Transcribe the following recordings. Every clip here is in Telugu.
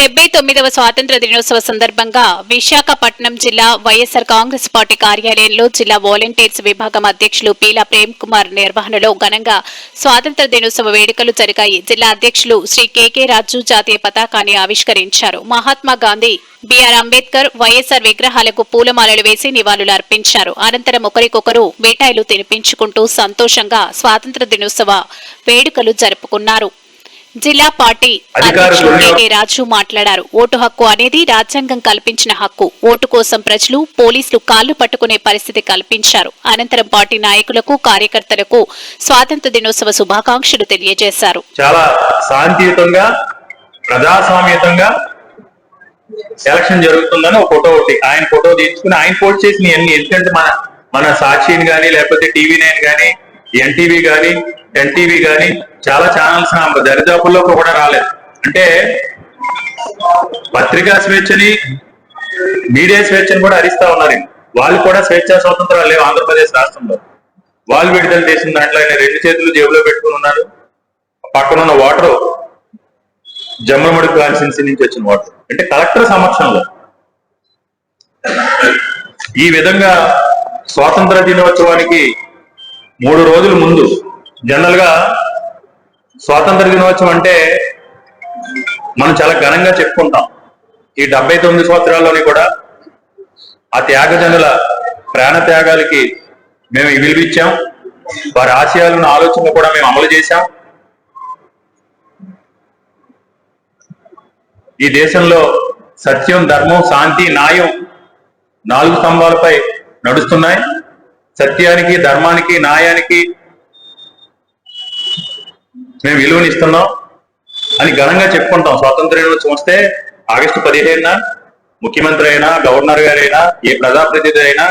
79వ స్వాతంత్ర దినోత్సవ సందర్భంగా విశాఖపట్నం జిల్లా వైఎస్ఆర్ కాంగ్రెస్ పార్టీ కార్యాలయంలో జిల్లా వాలంటీర్స్ విభాగం అధ్యక్షులు పీలా ప్రేమ్ కుమార్ నిర్వహణలో ఘనంగా స్వాతంత్ర దినోత్సవ వేడుకలు జరిగాయి. జిల్లా అధ్యక్షులు శ్రీ కె రాజు జాతీయ పతాకాన్ని ఆవిష్కరించారు. మహాత్మా గాంధీ, బిఆర్ అంబేద్కర్, వైఎస్ఆర్ విగ్రహాలకు పూలమాలలు వేసి నివాళులు అర్పించారు. అనంతరం ఒకరికొకరు మిఠాయిలు తినిపించుకుంటూ సంతోషంగా స్వాతంత్ర దినోత్సవ వేడుకలు జరుపుకున్నారు. జిల్లా పార్టీ అధ్యక్షుడు కె రాజు మాట్లాడారు. ఓటు హక్కు అనేది రాజ్యాంగం కల్పించిన హక్కు. ఓటు కోసం ప్రజలు, పోలీసులు కాళ్లు పట్టుకునే పరిస్థితి కల్పించారు. అనంతరం పార్టీ నాయకులకు, కార్యకర్తలకు స్వాతంత్ర దినోత్సవ శుభాకాంక్షలు తెలియజేశారు. చాలా శాంతియుతంగా, ప్రజాస్వామ్యతంగా ఎలక్షన్ జరుగుతుందని ఒక ఫోటో ఒకటి ఆయన ఫోటో తీసుకుని ఆయన పోస్ట్ చేసిన అన్ని, ఎందుకంటే మన సాక్షిని గానీ, లేకపోతే టీవీ9 గానీ, ఎన్టీవీ గానీ, ఎన్టీవీ గానీ చాలా ఛానల్స్ దరిదాపుల్లో కూడా రాలేదు. అంటే పత్రికా స్వేచ్ఛని, మీడియా స్వేచ్ఛని కూడా హరిస్తా ఉన్నారు. వాళ్ళు కూడా స్వేచ్ఛా స్వాతంత్రాలు లేవు ఆంధ్రప్రదేశ్ రాష్ట్రంలో. వాళ్ళు విడుదల చేసిన దాంట్లో ఆయన 2 చేతులు జేబులో పెట్టుకుని ఉన్నారు. పక్కన ఉన్న వాటర్ జమ్మలమడుగు కాన్స్టిట్యున్సీ నుంచి వచ్చిన వాటర్, అంటే కలెక్టర్ సమక్షంలో. ఈ విధంగా స్వాతంత్ర దినోత్సవానికి 3 రోజుల ముందు, జనరల్ గా స్వాతంత్ర దినోత్సవం అంటే మనం చాలా ఘనంగా చెప్పుకుంటాం. ఈ 79 సంవత్సరాల్లోని కూడా ఆ త్యాగజనుల ప్రాణ త్యాగాలకి మేము విలువిచ్చాం. వారి ఆశయాలను, ఆలోచనలు కూడా మేము అమలు చేశాం. ఈ దేశంలో సత్యం, ధర్మం, శాంతి, న్యాయం 4 స్తంభాలపై నడుస్తున్నాయి. సత్యానికి, ధర్మానికి, న్యాయానికి మేము విలువనిస్తున్నాం అని ఘనంగా చెప్పుకుంటాం. స్వాతంత్ర దినోత్సవం వస్తే ఆగస్టు 15న ముఖ్యమంత్రి అయినా, గవర్నర్ గారైనా, ఏ ప్రజాప్రతినిధి అయినా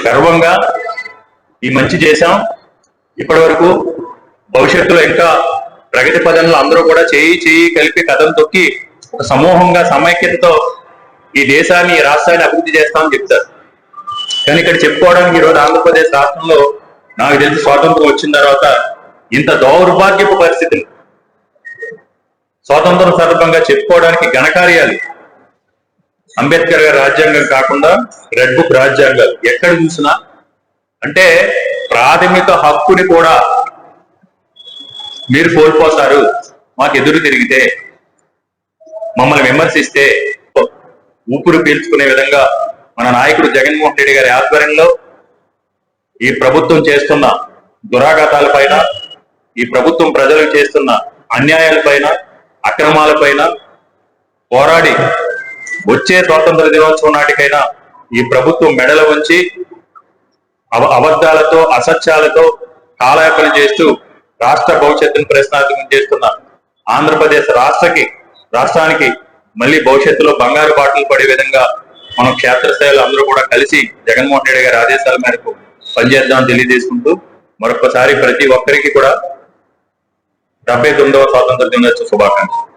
గర్వంగా ఈ మంచి చేశాం, ఇప్పటి వరకు భవిష్యత్తులో ఇంకా ప్రగతి పదంలో అందరూ కూడా చేయి కలిపి కథం తొక్కి ఒక సమూహంగా సమైక్యతతో ఈ దేశాన్ని, ఈ రాష్ట్రాన్ని అభివృద్ధి చేస్తామని చెప్తారు. కానీ ఇక్కడ చెప్పుకోవడానికి ఈరోజు ఆంధ్రప్రదేశ్ రాష్ట్రంలో నాకు తెలిసి స్వాతంత్రం వచ్చిన తర్వాత ఇంత దౌర్భాగ్యపు పరిస్థితులు, స్వాతంత్రం సందర్భంగా చెప్పుకోవడానికి ఘనకార్యాలు, అంబేద్కర్ గారి రాజ్యాంగం కాకుండా రెడ్ బుక్ రాజ్యాంగాలు ఎక్కడ చూసినా, అంటే ప్రాథమిక హక్కుని కూడా మీరు కోల్పోతారు. మాకు ఎదురు తిరిగితే, మమ్మల్ని విమర్శిస్తే ఊపిరి పీల్చుకునే విధంగా మన నాయకుడు జగన్మోహన్ రెడ్డి గారి ఆధ్వర్యంలో ఈ ప్రభుత్వం చేస్తున్న దురాఘాతాలపైన, ఈ ప్రభుత్వం ప్రజలకు చేస్తున్న అన్యాయాలపైన, అక్రమాలపైన పోరాడి వచ్చే స్వాతంత్ర దినోత్సవం నాటికైనా ఈ ప్రభుత్వం మెడల వంచి అబద్ధాలతో, అసత్యాలతో కాలయాపన చేస్తూ రాష్ట్ర భవిష్యత్తును ప్రశ్నార్థకం చేస్తున్న ఆంధ్రప్రదేశ్ రాష్ట్రానికి మళ్ళీ భవిష్యత్తులో బంగారు బాటలు పడే విధంగా మనం క్షేత్రస్థాయిలో అందరూ కూడా కలిసి జగన్మోహన్ రెడ్డి గారి ఆదేశాల మేరకు పనిచేద్దామని తెలియజేసుకుంటూ మరొకసారి ప్రతి ఒక్కరికి కూడా 79వ స్వాతంత్ర దినోత్సవ శుభాకాంక్షలు.